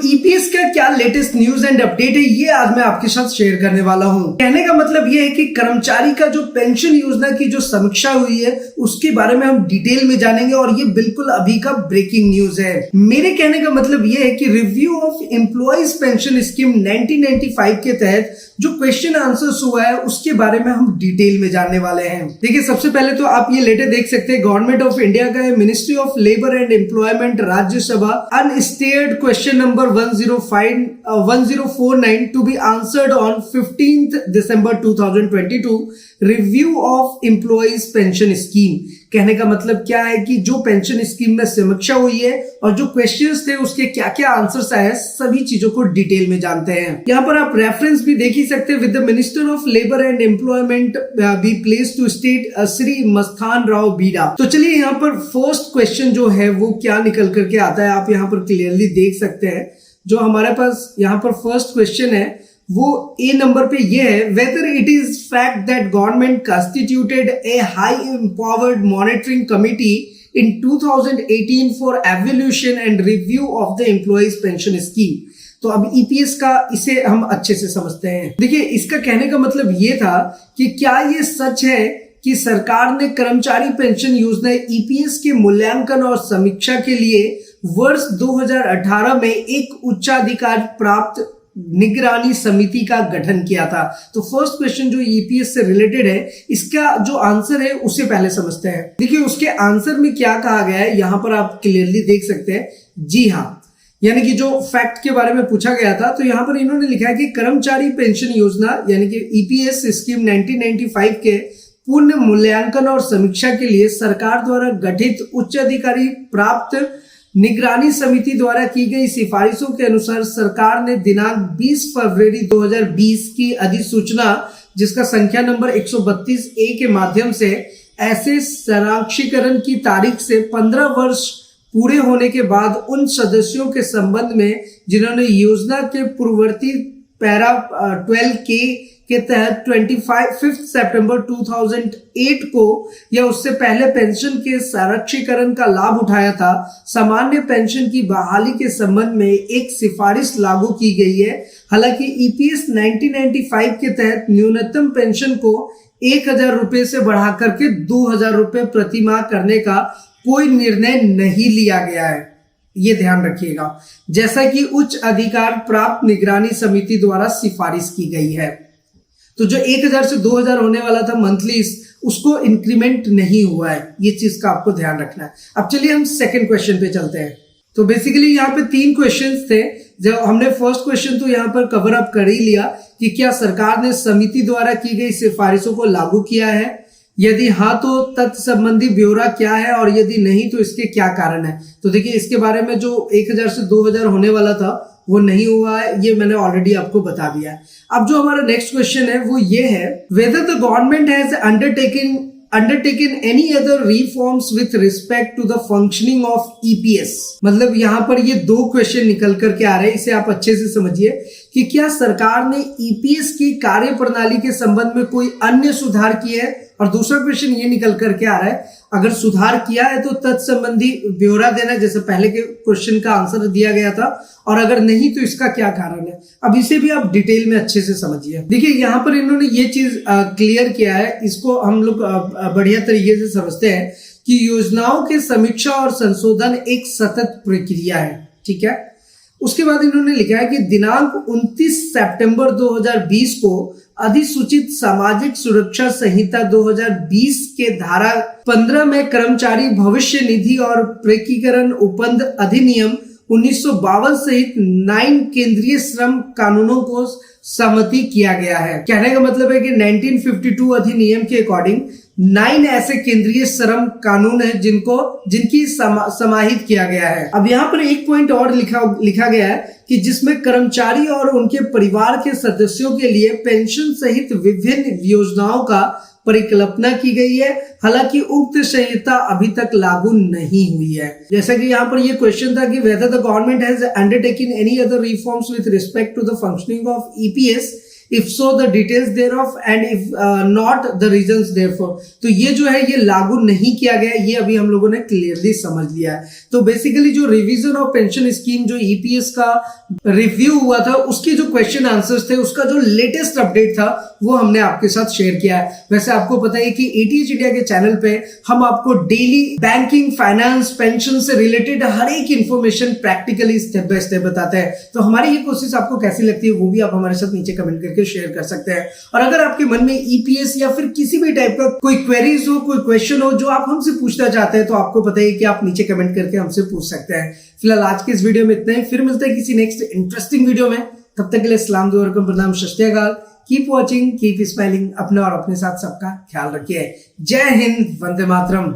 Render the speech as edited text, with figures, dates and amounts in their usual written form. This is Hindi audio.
ईपीएस का क्या लेटेस्ट न्यूज एंड अपडेट है, ये आज मैं आपके साथ शेयर करने वाला हूं। कहने का मतलब ये है कि कर्मचारी का जो पेंशन योजना की जो समीक्षा हुई है उसके बारे में हम डिटेल में जानेंगे और ये बिल्कुल अभी का ब्रेकिंग न्यूज है। मेरे कहने का मतलब ये है कि review of employees pension scheme 1995 के तहत जो क्वेश्चन आंसर्स हुआ है उसके बारे में हम डिटेल में जानने वाले हैं। देखिए, सबसे पहले तो आप ये लेटर देख सकते हैं, गवर्नमेंट ऑफ इंडिया का है, ministry of labour and employment, Rajya Sabha, unstarred question number 1049 to be answered on 15th December 2022, review of employees pension scheme. कहने का मतलब क्या है कि जो पेंशन स्कीम में समीक्षा हुई है और जो क्वेश्चंस थे उसके क्या क्या आंसर्स आए, सभी चीजों को डिटेल में जानते हैं। यहाँ पर आप रेफरेंस भी देख ही सकते हैं, with the minister of labour and employment be place to state Shri Mastan Rao Bida. तो चलिए, यहाँ पर फर्स्ट क्वेश्चन जो है वो क्या निकल करके आता है, आप यहाँ पर क्लियरली देख सकते हैं। जो हमारे पास यहाँ पर फर्स्ट क्वेश्चन है वो ए नंबर पे ये है, whether it is fact that government constituted A high empowered monitoring committee in 2018 for evolution and review of the employees pension scheme. तो अब ईपीएस का इसे हम अच्छे से समझते हैं। देखिए, इसका कहने का मतलब ये था कि क्या ये सच है कि सरकार ने कर्मचारी पेंशन योजना ईपीएस के मूल्यांकन और समीक्षा के लिए वर्ष 2018 में एक उच्चाधिकार प्राप्त निगरानी समिति का गठन किया था। तो फर्स्ट क्वेश्चन जो ईपीएस से रिलेटेड है, इसका जो आंसर है उसे पहले समझते हैं। देखिए, उसके आंसर में क्या कहा गया है यहां पर आप क्लियरली देख सकते हैं। जी हाँ, यानी कि जो फैक्ट के बारे में पूछा गया था, तो यहां पर इन्होंने लिखा है कि कर्मचारी पेंशन योजना यानी कि ईपीएस स्कीम 1995 के पूर्ण मूल्यांकन और समीक्षा के लिए सरकार द्वारा गठित उच्च अधिकारी प्राप्त निगरानी समिति द्वारा की गई सिफारिशों के अनुसार सरकार ने दिनांक 20 फरवरी 2020 की अधिसूचना, जिसका संख्या नंबर 132A के माध्यम से ऐसे सारांशीकरण की तारीख से 15 वर्ष पूरे होने के बाद उन सदस्यों के संबंध में जिन्होंने योजना के पूर्ववर्ती पैरा 12K के तहत 25 सितंबर 2008 को या उससे पहले पेंशन के सारांशीकरण का लाभ उठाया था, सामान्य पेंशन की बहाली के संबंध में एक सिफारिश लागू की गई है। हालांकि ईपीएस 1995 के तहत न्यूनतम पेंशन को 1000 रुपए से बढ़ाकर के 2000 रुपए प्रति माह करने का कोई निर्णय नहीं लिया गया है, ये ध्यान रखिएगा, जैसा कि उच्च अधिकार प्राप्त निगरानी समिति द्वारा सिफारिश की गई है। तो जो 1000 से 2000 होने वाला था मंथली, उसको इंक्रीमेंट नहीं हुआ है, ये चीज का आपको ध्यान रखना है। अब चलिए हम सेकंड क्वेश्चन पे चलते हैं। तो बेसिकली यहाँ पे 3 क्वेश्चंस थे। जब हमने फर्स्ट क्वेश्चन तो यहाँ पर कवर अप कर ही लिया कि क्या सरकार ने समिति द्वारा की गई सिफारिशों को लागू किया है, यदि हाँ तो तथ्य संबंधी ब्यौरा क्या है, और यदि नहीं तो इसके क्या कारण है। तो देखिए, इसके बारे में जो 1000 से 2000 होने वाला था वो नहीं हुआ है, ये मैंने ऑलरेडी आपको बता दिया है। अब जो हमारा नेक्स्ट क्वेश्चन है वो ये है, whether the government has undertaken any other reforms with respect to the functioning of EPS. मतलब यहाँ पर ये 2 क्वेश्चन निकल करके आ रहे हैं, इसे आप अच्छे से समझिए कि क्या सरकार ने ईपीएस की कार्य प्रणाली के संबंध में कोई अन्य सुधार किए हैं, और दूसरा क्वेश्चन ये निकल करके आ रहा है, अगर सुधार किया है तो तत्संबंधी ब्यौरा देना, जैसे पहले के क्वेश्चन का आंसर दिया गया था, और अगर नहीं तो इसका क्या कारण है। अब इसे भी आप डिटेल में अच्छे से समझिए। देखिए, यहाँ पर इन्होंने ये चीज क्लियर किया है, इसको हम लोग बढ़िया तरीके से समझते हैं कि योजनाओं के समीक्षा और संशोधन एक सतत प्रक्रिया है। ठीक है, उसके बाद इन्होंने लिखा है कि दिनांक 29 सितंबर 2020 को अधिसूचित सामाजिक सुरक्षा संहिता 2020 के धारा 15 में कर्मचारी भविष्य निधि और प्रेकीकरण उपबंध अधिनियम 1952 सहित 9 केंद्रीय श्रम कानूनों को सहमति किया गया है। कहने का मतलब है कि 1952 अधिनियम के अकॉर्डिंग 9 ऐसे केंद्रीय श्रम कानून है जिनकी समाहित किया गया है। अब यहाँ पर एक पॉइंट और लिखा गया है कि जिसमें कर्मचारी और उनके परिवार के सदस्यों के लिए पेंशन सहित विभिन्न योजनाओं का परिकल्पना की गई है। हालांकि उक्त संहिता अभी तक लागू नहीं हुई है। जैसा कि यहाँ पर ये क्वेश्चन था कि whether the government has undertaken any other reforms with respect to the functioning of EPS if so the details thereof, and if not the reasons therefor. तो ये जो है ये लागू नहीं किया गया, ये अभी हम लोगों ने क्लियरली समझ लिया है। तो बेसिकली जो रिवीजन ऑफ पेंशन स्कीम जो ईपीएस का रिव्यू हुआ था, उसके जो क्वेश्चन आंसर्स थे, उसका जो लेटेस्ट अपडेट था वो हमने आपके साथ शेयर किया है। वैसे आपको पता है कि एटीएच इंडिया के चैनल पे हम आपको डेली बैंकिंग, फाइनेंस, पेंशन से रिलेटेड हर एक information practically step by step बताते हैं। तो हमारी ये कोशिश आपको कैसी लगती है वो भी आप हमारे साथ नीचे कमेंट करके शेयर कर सकते हैं। और अगर आपके मन में ईपीएस या फिर किसी भी टाइप का कोई क्वेरीज हो, कोई क्वेश्चन हो जो आप हमसे पूछना चाहते हैं, तो आपको पता है कि आप नीचे कमेंट करके हमसे पूछ सकते हैं। फिलहाल आज के इस वीडियो में इतना ही, फिर मिलते हैं किसी नेक्स्ट इंटरेस्टिंग वीडियो में। तब तक के लिए सलाम दुआ और प्रणाम, सत श्री अकाल। Keep watching, keep smiling. अपने और अपने साथ सबका ख्याल रखिए। जय हिंद, वंदे मातरम।